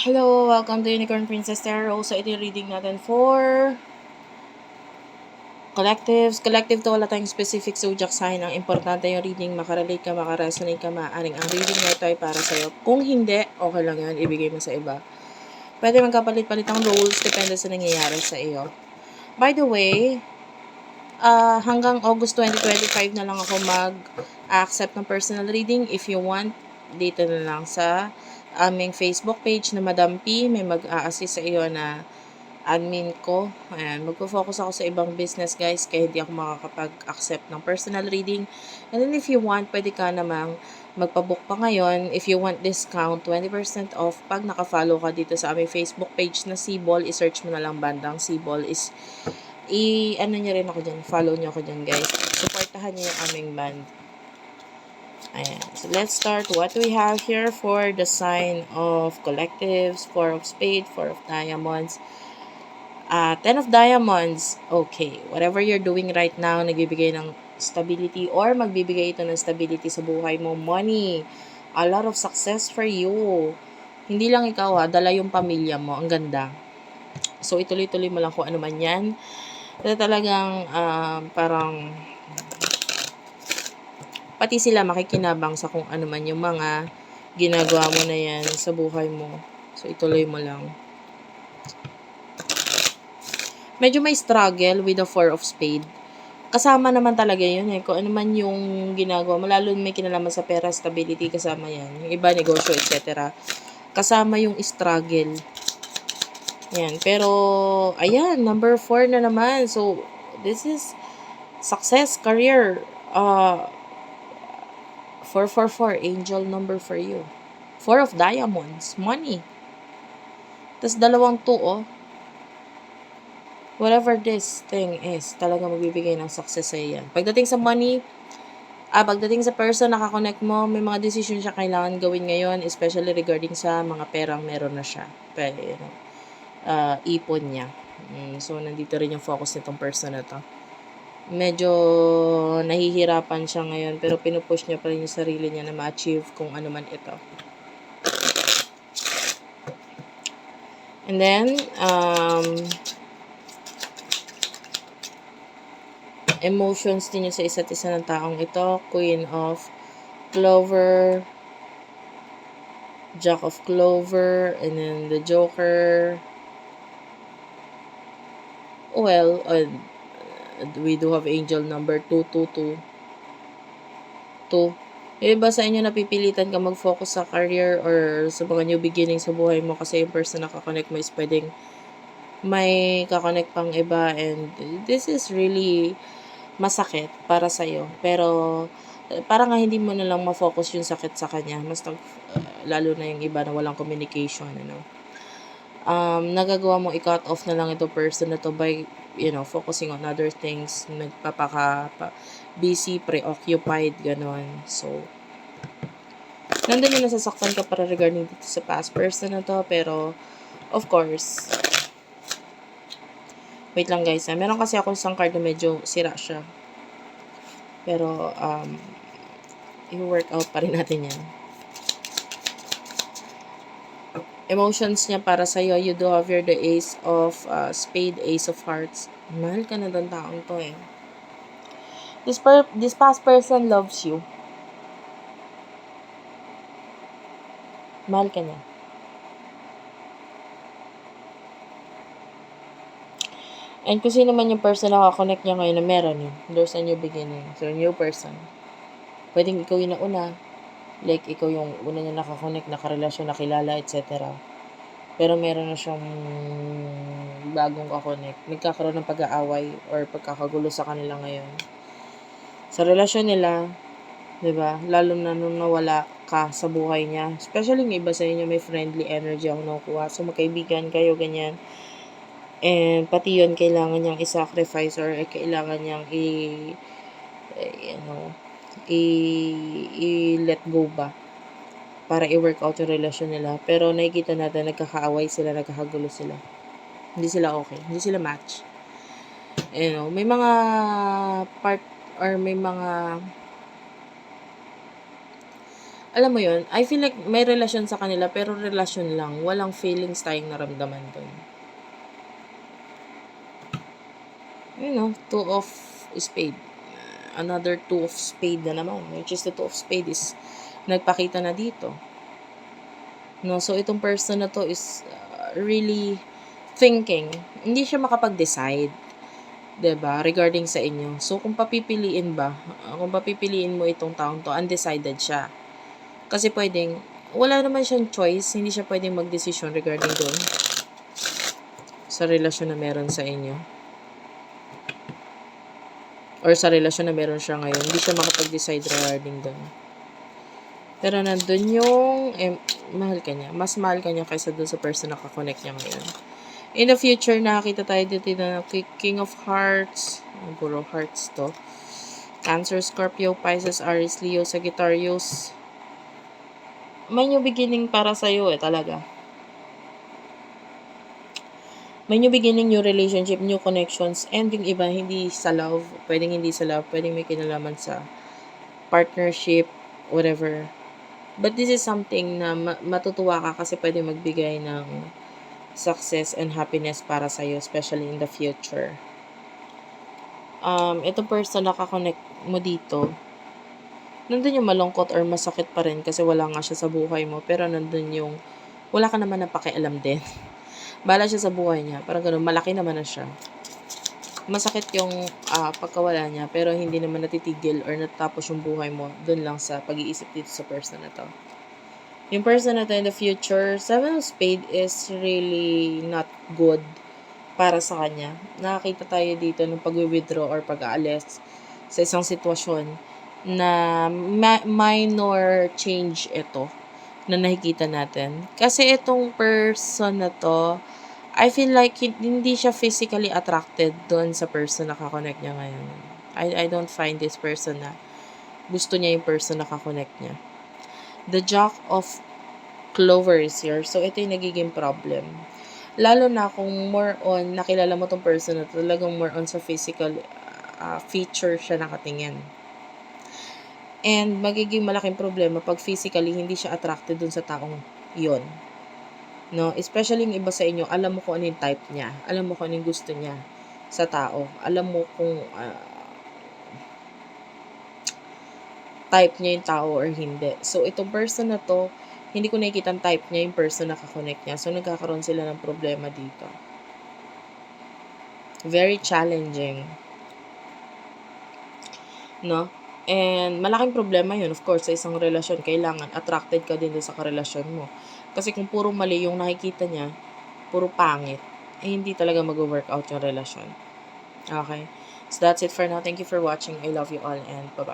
Hello, welcome to Unicorn Princess Tarot. So, ito yung reading natin for collectives. Collective to, wala tayong specific zodiac sign. Ang importante yung reading, makarelate ka, makaresonate ka, maaaring ang reading na ito ay para sa'yo. Kung hindi, okay lang yan, ibigay mo sa iba. Pwede magkapalit-palit ang roles, depende sa nangyayari sa iyo. By the way, hanggang August 2025 na lang ako mag-accept ng personal reading. If you want, dito na lang sa aming Facebook page na Madam P. May mag-a-assist sa iyo na admin ko. Ayan, magpo-focus ako sa ibang business guys, kaya hindi ako makakapag-accept ng personal reading. And then if you want, pwede ka namang magpabook pa ngayon. If you want discount, 20% off pag nakafollow ka dito sa aming Facebook page na Sibol. I-search mo na lang bandang Sibol is ano nyo rin ako dyan, follow nyo ako dyan guys. Supportahan nyo yung aming band. Ayan. So, let's start what we have here for the sign of collectives, 4 of spades, 4 of diamonds, 10 of diamonds. Okay. Whatever you're doing right now, nagbibigay ng stability or magbibigay ito ng stability sa buhay mo. Money. A lot of success for you. Hindi lang ikaw dala yung pamilya mo. Ang ganda. So, ituloy-tuloy mo lang kung ano man yan. Ito talagang parang pati sila makikinabang sa kung ano man yung mga ginagawa mo na yan sa buhay mo. So, ituloy mo lang. Medyo may struggle with the 4 of spade. Kasama naman talaga yun kung ano man yung ginagawa mo. Lalo may kinalaman sa pera, stability, kasama yan. Yung iba, negosyo, etc. Kasama yung struggle. Yan. Pero, ayan, number 4 na naman. So, this is success, career, 444, angel number for you. 4 of diamonds, money. Tapos 2, whatever this thing is, talaga magbibigay ng success sa yan. Pagdating sa money, pagdating sa person nakakonect mo, may mga decision siya kailangan gawin ngayon, especially regarding sa mga perang meron na siya. Pero, ipon niya. So, nandito rin yung focus nitong person na to. Medyo nahihirapan siya ngayon pero pinupush niya pa rin yung sarili niya na ma-achieve kung ano man ito. And then, emotions din sa isa't isa ng taong ito. Queen of Clover, Jack of Clover, and then the Joker. Well, we do have angel number 222. 2. Yung iba sa inyo napipilitan ka mag-focus sa career or sa mga new beginning sa buhay mo kasi yung person na kakonect mo is pwedeng may kakonect pang iba and this is really masakit para sa'yo. Pero parang nga hindi mo na lang ma-focus yung sakit sa kanya. Mas lalo na yung iba na walang communication, nagagawa mo i-cut off na lang ito person na to by, focusing on other things, busy, preoccupied, ganon. So, nandun yung nasasaktan ka para regarding dito sa past person na to, pero, of course, wait lang guys, meron kasi ako isang card na medyo sira siya. Pero, i-work out pa rin natin yan. Emotions niya para sa'yo, you do have here the ace of spade, ace of hearts. Mahal ka na doon taong to This past person loves you. Mahal ka niya. And kung sino man yung person na kakonect niya ngayon na meron yun, there's a new beginning. So, new person. Pwedeng ikaw yung nauna. Like, ikaw yung una niya nakakonect, nakarelasyon, nakilala, etc. Pero meron na siyang bagong kakonect. Nagkakaroon ng pag-aaway or pagkakagulo sa kanila ngayon. Sa relasyon nila, diba? Lalo na nung nawala ka sa buhay niya. Especially yung iba sa inyo, may friendly energy ang nakukuha. So, magkaibigan kayo, ganyan. And pati yun, kailangan niyang i-sacrifice or kailangan niyang i-let go ba para i-work out yung relasyon nila. Pero nakikita natin, nagkakaaway sila, nagkakagulo sila. Hindi sila okay. Hindi sila match. May mga part or may mga alam mo yun, I feel like may relasyon sa kanila pero relasyon lang, walang feelings tayong naramdaman dun. You know, two of spade. Another two of spade na naman, which is the two of spade is nagpakita na dito. No, so itong person na to is really thinking. Hindi siya makapag-decide, 'di ba, regarding sa inyo. So kung papipiliin mo itong taong to, undecided siya. Kasi pwedeng wala naman siyang choice, hindi siya pwedeng magdesisyon regarding doon sa relasyon na meron sa inyo. Or sa relasyon na meron siya ngayon, hindi siya makapag-decide regarding doon. Pero nandun yung, mahal ka niya. Mas mahal ka niya kaysa doon sa person na kakonect niya ngayon. In the future, nakakita tayo dito na King of Hearts. Puro hearts to. Cancer, Scorpio, Pisces, Aries, Leo, Sagittarius. May new beginning para sa'yo talaga. May new beginning, new relationship, new connections, and yung iba, hindi sa love. Pwedeng hindi sa love, pwedeng may kinalaman sa partnership, whatever. But this is something na matutuwa ka kasi pwede magbigay ng success and happiness para sa'yo, especially in the future. Itong person na kakonect mo dito, nandun yung malungkot or masakit pa rin kasi wala nga siya sa buhay mo, pero nandun yung wala ka naman na pakialam din. Bahala siya sa buhay niya, parang ganun, malaki naman na siya. Masakit yung pagkawala niya, pero hindi naman natitigil or natapos yung buhay mo dun lang sa pag-iisip dito sa person na to. Yung person na to in the future, Seven of Spades is really not good para sa kanya. Nakakita tayo dito ng pag-withdraw or pag-aalis sa isang sitwasyon na minor change ito na nakikita natin. Kasi itong person na to, I feel like hindi siya physically attracted doon sa person na kakonect niya ngayon. I don't find this person na gusto niya yung person na kakonect niya. The Jack of Clover is here. So, ito yung nagiging problem. Lalo na kung more on, nakilala mo tong person na talagang more on sa physical feature siya nakatingin. And magiging malaking problema pag physically hindi siya attracted dun sa taong yon. No, especially yung iba sa inyo, alam mo kung ano yung type niya. Alam mo kung ano yung gusto niya sa tao. Alam mo kung type niya yung tao or hindi. So, itong person na to, hindi ko nakikita ang type niya yung person na kakonect niya. So, nagkakaroon sila ng problema dito. Very challenging. No? And malaking problema yun, of course, sa isang relasyon. Kailangan attracted ka din sa karelasyon mo. Kasi kung puro mali yung nakikita niya, puro pangit, hindi talaga mag-work out yung relasyon. Okay? So, that's it for now. Thank you for watching. I love you all and bye-bye.